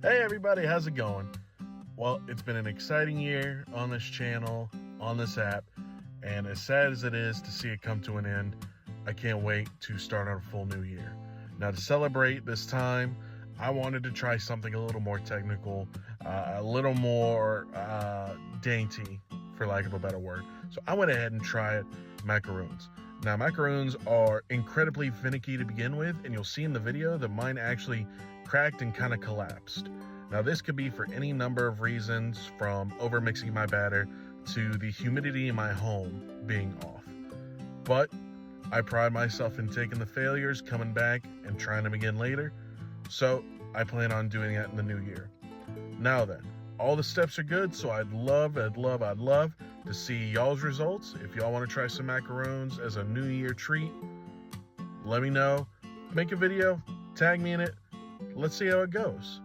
Hey everybody, how's it going? Well, it's been an exciting year on this channel, on this app, and as sad as it is to see it come to an end, I can't wait to start on a full new year. Now, to celebrate this time, I wanted to try something a little more technical, a little more dainty, for lack of a better word. So I went ahead and tried macaroons. Now, macaroons are incredibly finicky to begin with, and you'll see in the video that mine actually cracked and kind of collapsed. Now, this could be for any number of reasons, from overmixing my batter to the humidity in my home being off. But I pride myself in taking the failures, coming back, and trying them again later. So I plan on doing that in the new year. Now then, all the steps are good, so I'd love to see y'all's results. If y'all want to try some macaroons as a new year treat, let me know. Make a video, tag me in it. Let's see how it goes.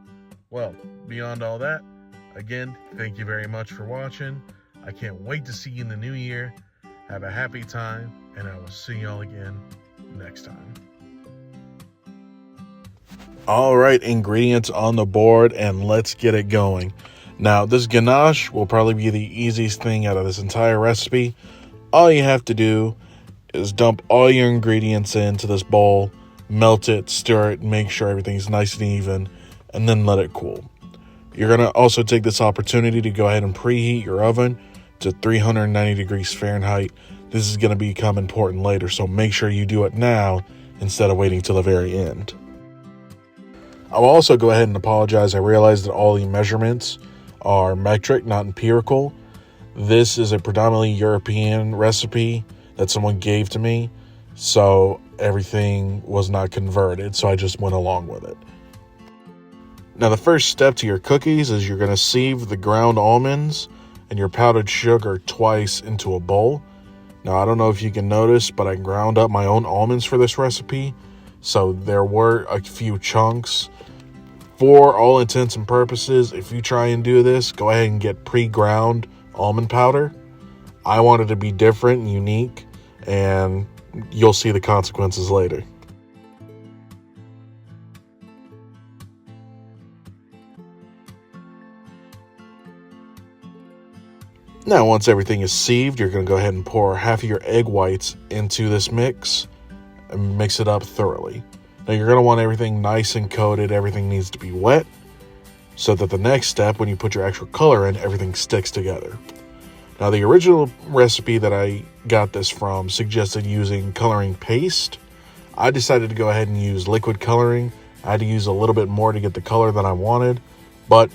Well, beyond all that, again, thank you very much for watching. I can't wait to see you in the new year. Have a happy time, and I will see y'all again next time. All right, ingredients on the board, and let's get it going. Now, this ganache will probably be the easiest thing out of this entire recipe. All you have to do is dump all your ingredients into this bowl, melt it, stir it, make sure everything's nice and even, and then let it cool. You're going to also take this opportunity to go ahead and preheat your oven to 390 degrees Fahrenheit. This is going to become important later, so make sure you do it now instead of waiting till the very end. I'll also go ahead and apologize. I realized that all the measurements are metric, not empirical. This is a predominantly European recipe that someone gave to me, so everything was not converted, so I just went along with it. Now, the first step to your cookies is you're going to sieve the ground almonds and your powdered sugar twice into a bowl. Now, I don't know if you can notice, but I ground up my own almonds for this recipe, so there were a few chunks. For all intents and purposes, if you try and do this, go ahead and get pre-ground almond powder. I wanted to be different and unique, and you'll see the consequences later. Now, once everything is sieved, you're going to go ahead and pour half of your egg whites into this mix and mix it up thoroughly. Now, you're going to want everything nice and coated. Everything needs to be wet so that the next step, when you put your actual color in, everything sticks together. Now, the original recipe that I got this from suggested using coloring paste. I decided to go ahead and use liquid coloring. I had to use a little bit more to get the color that I wanted, but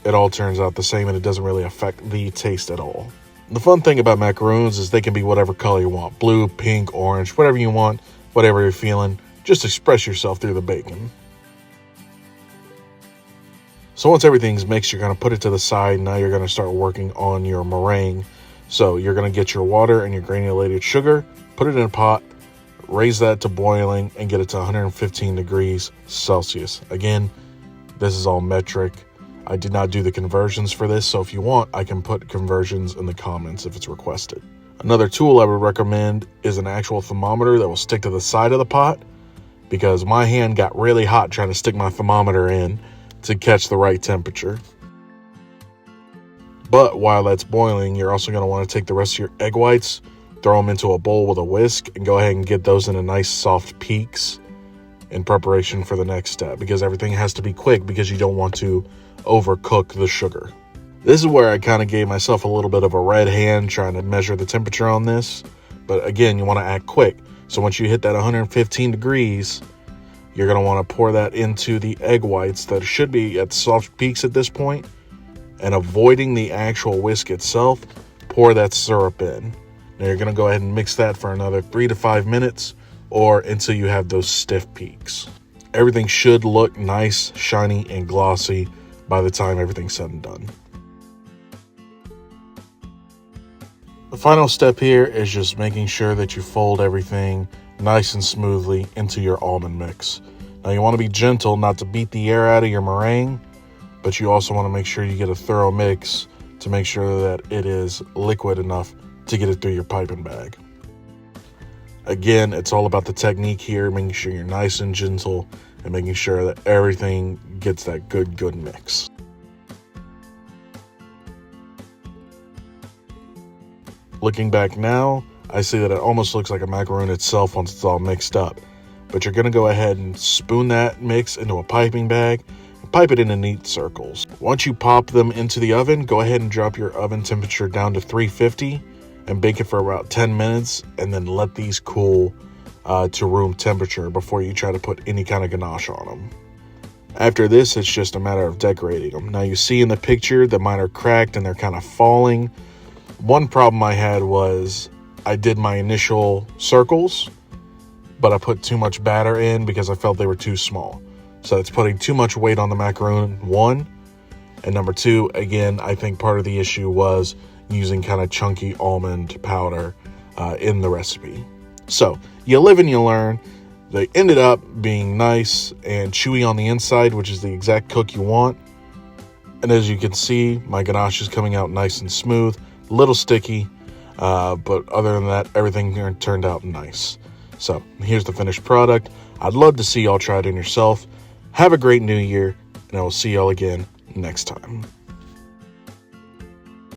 it all turns out the same, and it doesn't really affect the taste at all. The fun thing about macaroons is they can be whatever color you want. Blue, pink, orange, whatever you want, whatever you're feeling. Just express yourself through the bacon. So once everything's mixed, you're going to put it to the side. Now you're going to start working on your meringue. So you're going to get your water and your granulated sugar, put it in a pot, raise that to boiling, and get it to 115 degrees Celsius. Again, this is all metric. I did not do the conversions for this, so if you want, I can put conversions in the comments if it's requested. Another tool I would recommend is an actual thermometer that will stick to the side of the pot, because my hand got really hot trying to stick my thermometer in to catch the right temperature. But while that's boiling, you're also going to want to take the rest of your egg whites, throw them into a bowl with a whisk, and go ahead and get those into nice soft peaks in preparation for the next step, because everything has to be quick because you don't want to overcook the sugar. This is where I kind of gave myself a little bit of a red hand trying to measure the temperature on this. But again, you want to act quick. So once you hit that 115 degrees, you're going to want to pour that into the egg whites that should be at soft peaks at this point. And avoiding the actual whisk itself, pour that syrup in. Now you're going to go ahead and mix that for another 3 to 5 minutes, or until you have those stiff peaks. Everything should look nice, shiny, and glossy by the time everything's said and done. The final step here is just making sure that you fold everything nice and smoothly into your almond mix. Now, you want to be gentle, not to beat the air out of your meringue, but you also want to make sure you get a thorough mix to make sure that it is liquid enough to get it through your piping bag. Again, it's all about the technique here, making sure you're nice and gentle and making sure that everything gets that good mix. Looking back now, I see that it almost looks like a macaroon itself once it's all mixed up. But you're going to go ahead and spoon that mix into a piping bag and pipe it into neat circles. Once you pop them into the oven, go ahead and drop your oven temperature down to 350 and bake it for about 10 minutes, and then let these cool to room temperature before you try to put any kind of ganache on them. After this, it's just a matter of decorating them. Now you see in the picture that mine are cracked and they're kind of falling. One problem I had was I did my initial circles, but I put too much batter in because I felt they were too small. So it's putting too much weight on the macaroon, one. And number two, again, I think part of the issue was using kind of chunky almond powder in the recipe. So you live and you learn. They ended up being nice and chewy on the inside, which is the exact cook you want. And as you can see, my ganache is coming out nice and smooth, a little sticky, but other than that, everything turned out nice. So here's the finished product. I'd love to see y'all try it in yourself. Have a great new year, and I will see y'all again next time.